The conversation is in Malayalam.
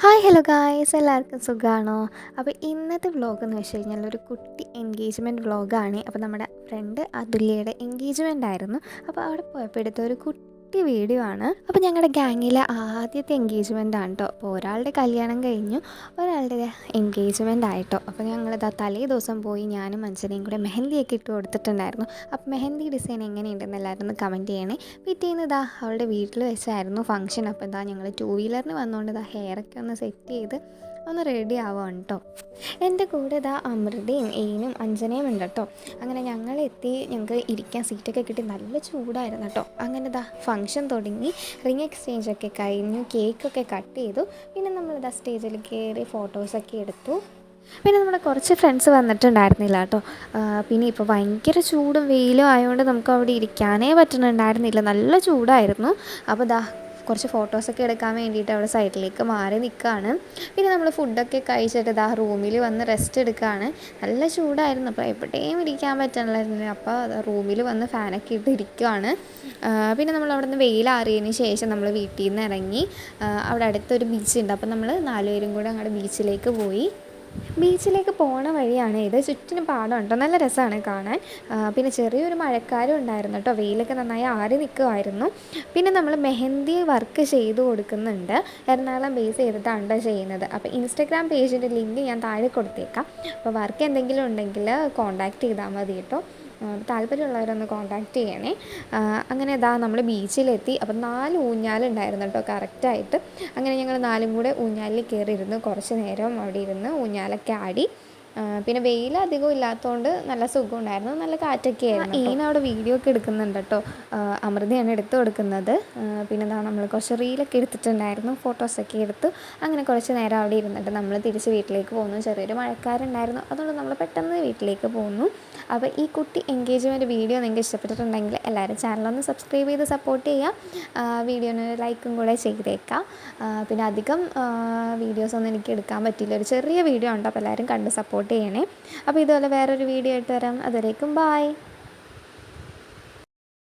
ഹായ് ഹലോ ഗായ്സ്, എല്ലാവർക്കും സുഖമാണോ? അപ്പോൾ ഇന്നത്തെ വ്ളോഗ് എന്ന് വെച്ച് കഴിഞ്ഞാൽ ഒരു കുട്ടി എൻഗേജ്മെൻറ്റ് വ്ളോഗാണ്. അപ്പോൾ നമ്മുടെ ഫ്രണ്ട് അതുല്യയുടെ എൻഗേജ്മെൻ്റ് ആയിരുന്നു. അപ്പോൾ അവിടെ പോയപ്പോൾ എടുത്ത ഒരു കുട്ടി വീഡിയോ ആണ്. അപ്പോൾ ഞങ്ങളുടെ ഗ്യാങ്ങിലെ ആദ്യത്തെ എൻഗേജ്മെൻ്റ് ആണ് കേട്ടോ. അപ്പോൾ ഒരാളുടെ കല്യാണം കഴിഞ്ഞു, ഒരാളുടെ എൻഗേജ്മെൻ്റ് ആയിട്ടോ. അപ്പോൾ ഞങ്ങളിതാ തലേ ദിവസം പോയി ഞാനും അഞ്ജനയും കൂടെ മെഹന്തിയൊക്കെ ഇട്ട് കൊടുത്തിട്ടുണ്ടായിരുന്നു. അപ്പോൾ മെഹന്തി ഡിസൈൻ എങ്ങനെയുണ്ടെന്ന് എല്ലാവരും ഒന്ന് കമൻറ്റ് ചെയ്യണേ. പിറ്റേന്ന് ഇതാ അവളുടെ വീട്ടിൽ വെച്ചായിരുന്നു ഫംഗ്ഷൻ. അപ്പോൾ ഇതാ ഞങ്ങൾ 2 വീലറിന് വന്നുകൊണ്ട് ഇതാ ഹെയറൊക്കെ ഒന്ന് സെറ്റ് ചെയ്ത് ഒന്ന് റെഡി ആവുകയാണ് കേട്ടോ. എൻ്റെ കൂടെ ഇതാ അമൃതയും ഏനും അഞ്ജനയും ഉണ്ട് കേട്ടോ. അങ്ങനെ ഞങ്ങളെത്തി, ഞങ്ങൾക്ക് ഇരിക്കാൻ സീറ്റൊക്കെ കിട്ടി. നല്ല ചൂടായിരുന്നു കേട്ടോ. അങ്ങനെ ഇതാ ഫംഗ്ഷൻ തുടങ്ങി, റിങ് എക്സ്ചേഞ്ചൊക്കെ കഴിഞ്ഞു, കേക്കൊക്കെ കട്ട് ചെയ്തു. പിന്നെ നമ്മളിതാ സ്റ്റേജിൽ കയറി ഫോട്ടോസൊക്കെ എടുത്തു. പിന്നെ നമ്മുടെ കുറച്ച് ഫ്രണ്ട്സ് വന്നിട്ടുണ്ടായിരുന്നില്ല കേട്ടോ. പിന്നെ ഇപ്പോൾ ഭയങ്കര ചൂടും വെയിലും ആയതുകൊണ്ട് നമുക്ക് അവിടെ ഇരിക്കാനേ പറ്റുന്നുണ്ടായിരുന്നില്ല, നല്ല ചൂടായിരുന്നു. അപ്പോൾ ഇതാ കുറച്ച് ഫോട്ടോസൊക്കെ എടുക്കാൻ വേണ്ടിയിട്ട് അവിടെ സൈഡിലേക്ക് മാറി നിൽക്കുകയാണ്. പിന്നെ നമ്മൾ ഫുഡൊക്കെ കഴിച്ചിട്ട് ഇതാ റൂമിൽ വന്ന് റെസ്റ്റ് എടുക്കുകയാണ്. നല്ല ചൂടായിരുന്നു, അപ്പോൾ എവിടെയും ഇരിക്കാൻ പറ്റണില്ലായിരുന്നു. അപ്പോൾ റൂമിൽ വന്ന് ഫാനൊക്കെ ഇട്ട് ഇരിക്കുകയാണ്. പിന്നെ നമ്മൾ അവിടെ നിന്ന് വെയിലാറിയതിന് ശേഷം നമ്മൾ വീട്ടിൽ നിന്ന് ഇറങ്ങി. അവിടെ അടുത്തൊരു ബീച്ചുണ്ട്, അപ്പോൾ നമ്മൾ 4 പേരും കൂടെ അങ്ങോട്ട് ബീച്ചിലേക്ക് പോയി. ബീച്ചിലേക്ക് പോണ വഴിയാണ് ഇത്. ചുറ്റിനും പാടം കേട്ടോ, നല്ല രസമാണ് കാണാൻ. പിന്നെ ചെറിയൊരു മഴക്കാരും ഉണ്ടായിരുന്നു കേട്ടോ, വെയിലൊക്കെ നന്നായി ആറി നിൽക്കുമായിരുന്നു. പിന്നെ നമ്മൾ മെഹന്തി വർക്ക് ചെയ്ത് കൊടുക്കുന്നുണ്ട്, എറണാകുളം ബേസ് ചെയ്തിട്ടാണ് ചെയ്യുന്നത്. അപ്പോൾ ഇൻസ്റ്റഗ്രാം പേജിൻ്റെ ലിങ്ക് ഞാൻ താഴെ കൊടുത്തേക്കാം. അപ്പോൾ വർക്ക് എന്തെങ്കിലും ഉണ്ടെങ്കിൽ കോൺടാക്റ്റ് ചെയ്താൽ മതി കേട്ടോ. താല്പര്യമുള്ളവരൊന്ന് കോൺടാക്റ്റ് ചെയ്യണേ. അങ്ങനെ ഇതാ നമ്മൾ ബീച്ചിലെത്തി. അപ്പം 4 ഊഞ്ഞാലുണ്ടായിരുന്നു കേട്ടോ കറക്റ്റായിട്ട്. അങ്ങനെ ഞങ്ങൾ 4 കൂടെ ഊഞ്ഞാലിൽ കയറിയിരുന്നു. കുറച്ച് നേരം അവിടെ ഇരുന്ന് ഊഞ്ഞാലൊക്കെ ആടി. പിന്നെ വെയിൽ അധികം ഇല്ലാത്തതുകൊണ്ട് നല്ല സുഖമുണ്ടായിരുന്നു, നല്ല കാറ്റൊക്കെ ആയിരുന്നു. അവിടെ വീഡിയോ ഒക്കെ എടുക്കുന്നുണ്ട് കേട്ടോ. അമൃതയാണ് എടുത്തു കൊടുക്കുന്നത്. പിന്നെ എന്താ നമ്മൾ കുറച്ച് റീലൊക്കെ എടുത്തിട്ടുണ്ടായിരുന്നു, ഫോട്ടോസൊക്കെ എടുത്തു. അങ്ങനെ കുറച്ച് നേരം അവിടെ ഇരുന്നിട്ട് നമ്മൾ തിരിച്ച് വീട്ടിലേക്ക് പോകുന്നു. ചെറിയൊരു മഴക്കാരുണ്ടായിരുന്നു, അതുകൊണ്ട് നമ്മൾ പെട്ടെന്ന് വീട്ടിലേക്ക് പോകുന്നു. അപ്പോൾ ഈ കുട്ടി എൻഗേജ്മെൻറ്റ് വീഡിയോ നിങ്ങൾക്ക് ഇഷ്ടപ്പെട്ടിട്ടുണ്ടെങ്കിൽ എല്ലാവരും ചാനലൊന്ന് സബ്സ്ക്രൈബ് ചെയ്ത് സപ്പോർട്ട് ചെയ്യുക. വീഡിയോന് ലൈക്കും കൂടെ ചെയ്തേക്കാം. പിന്നെ അധികം വീഡിയോസൊന്നും എനിക്ക് എടുക്കാൻ പറ്റിയില്ല, ഒരു ചെറിയ വീഡിയോ ഉണ്ട്. അപ്പോൾ എല്ലാവരും കണ്ട് സപ്പോർട്ട് ചെയ്യണേ. അപ്പോൾ ഇതുപോലെ വേറൊരു വീഡിയോ ആയിട്ട് വരാം. അതുവരേക്കും ബായ്.